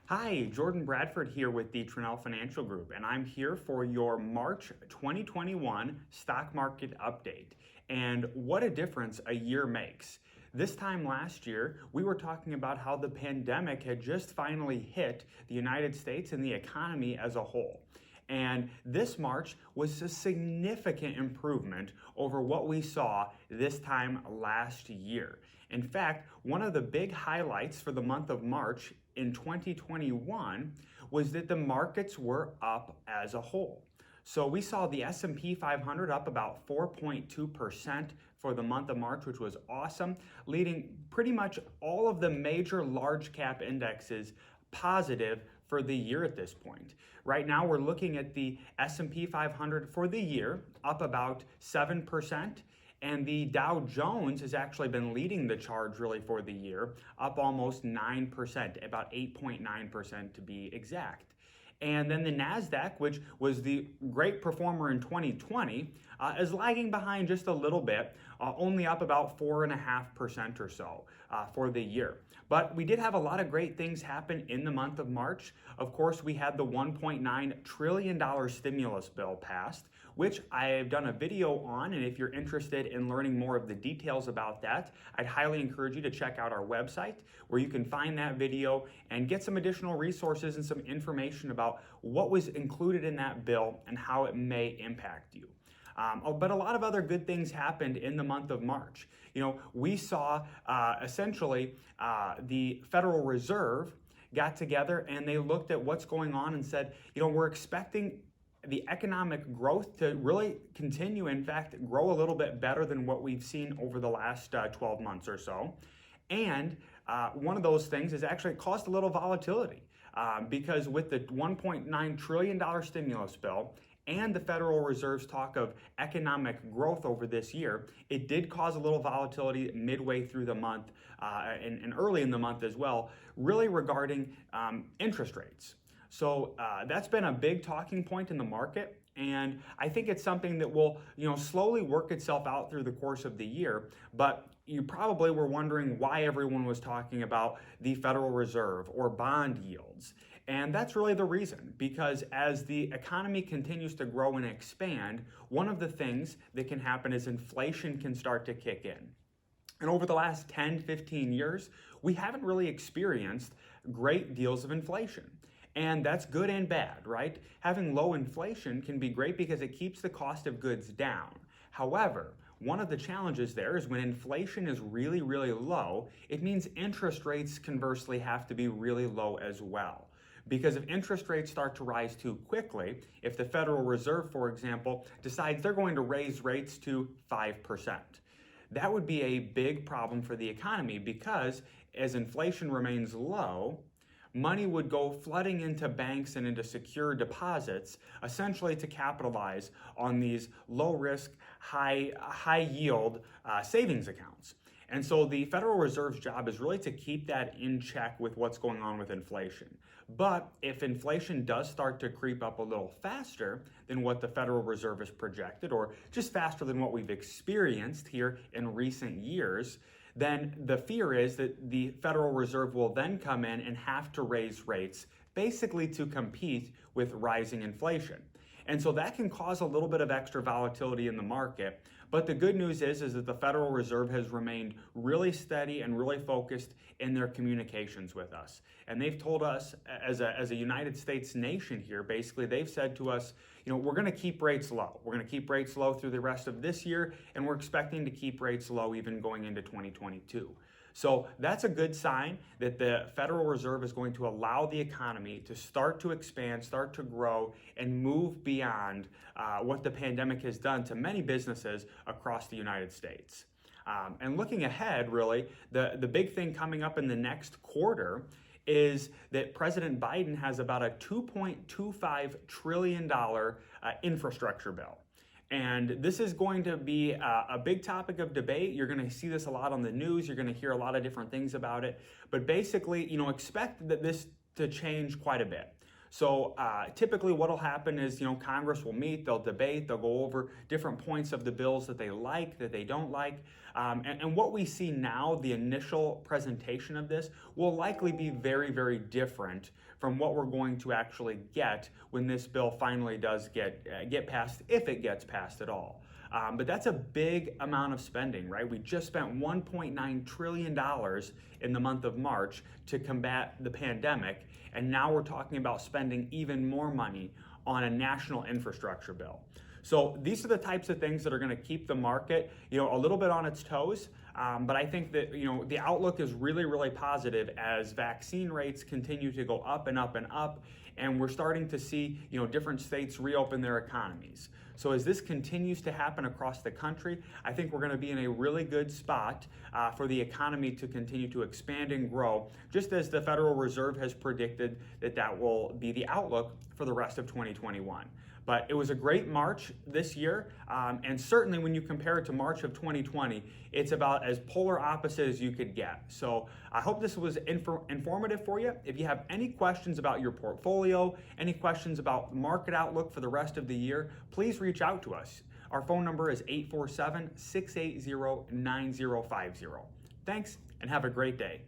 Hi, Jordan Bradford here with the Tranel Financial Group, and I'm here for your March 2021 stock market update. And what a difference a year makes. This time last year, we were talking about how the pandemic had just finally hit the United States and the economy as a whole. And this March was a significant improvement over what we saw this time last year. In fact, one of the big highlights for the month of March in 2021 was that the markets were up as a whole. So we saw the S&P 500 up about 4.2% for the month of March, which was awesome, leading pretty much all of the major large cap indexes positive for the year at this point. Right now we're looking at the S&P 500 for the year up about 7%. And the Dow Jones has actually been leading the charge really for the year, up almost 9%, about 8.9% to be exact. And then the NASDAQ, which was the great performer in 2020, is lagging behind just a little bit, only up about 4.5% or so for the year. But we did have a lot of great things happen in the month of March. Of course, we had the $1.9 trillion stimulus bill passed, which I've done a video on, and if you're interested in learning more of the details about that, I'd highly encourage you to check out our website where you can find that video and get some additional resources and some information about what was included in that bill and how it may impact you. But a lot of other good things happened in the month of March. We saw essentially the Federal Reserve got together and they looked at what's going on and said, we're expecting the economic growth to really continue, in fact, grow a little bit better than what we've seen over the last 12 months or so. And one of those things has actually caused a little volatility because with the $1.9 trillion stimulus bill and the Federal Reserve's talk of economic growth over this year, it did cause a little volatility midway through the month and early in the month as well, really regarding interest rates. So that's been a big talking point in the market, and I think it's something that will, slowly work itself out through the course of the year. But you probably were wondering why everyone was talking about the Federal Reserve or bond yields. And that's really the reason, because as the economy continues to grow and expand, one of the things that can happen is inflation can start to kick in. And over the last 10, 15 years, we haven't really experienced great deals of inflation. And that's good and bad, right? Having low inflation can be great because it keeps the cost of goods down. However, one of the challenges there is when inflation is really, really low, it means interest rates conversely have to be really low as well. Because if interest rates start to rise too quickly, if the Federal Reserve, for example, decides they're going to raise rates to 5%, that would be a big problem for the economy because as inflation remains low, money would go flooding into banks and into secure deposits, essentially to capitalize on these low-risk, high-yield savings accounts. And so the Federal Reserve's job is really to keep that in check with what's going on with inflation. But if inflation does start to creep up a little faster than what the Federal Reserve has projected, or just faster than what we've experienced here in recent years, then the fear is that the Federal Reserve will then come in and have to raise rates basically to compete with rising inflation. And so that can cause a little bit of extra volatility in the market. But the good news is that the Federal Reserve has remained really steady and really focused in their communications with us. And they've told us as a United States nation here, basically, they've said to us, we're going to keep rates low. We're going to keep rates low through the rest of this year, and we're expecting to keep rates low even going into 2022. So that's a good sign that the Federal Reserve is going to allow the economy to start to expand, start to grow, and move beyond what the pandemic has done to many businesses across the United States. And looking ahead, really, the big thing coming up in the next quarter is that President Biden has about a $2.25 trillion infrastructure bill. And this is going to be a big topic of debate. You're going to see this a lot on the news. You're going to hear a lot of different things about it. But basically, expect that this to change quite a bit. So typically what will happen is, Congress will meet, they'll debate, they'll go over different points of the bills that they like, that they don't like. And what we see now, the initial presentation of this, will likely be very, very different from what we're going to actually get when this bill finally does get passed, if it gets passed at all. But that's a big amount of spending, right? We just spent $1.9 trillion in the month of March to combat the pandemic, and now we're talking about spending even more money on a national infrastructure bill. So these are the types of things that are going to keep the market, a little bit on its toes. But I think that, the outlook is really, really positive as vaccine rates continue to go up and up and up, and we're starting to see, different states reopen their economies. So as this continues to happen across the country, I think we're going to be in a really good spot for the economy to continue to expand and grow, just as the Federal Reserve has predicted that will be the outlook for the rest of 2021. But it was a great March this year, and certainly when you compare it to March of 2020, it's about as polar opposite as you could get. So I hope this was informative for you. If you have any questions about your portfolio, any questions about market outlook for the rest of the year, please reach out to us. Our phone number is 847-680-9050. Thanks, and have a great day.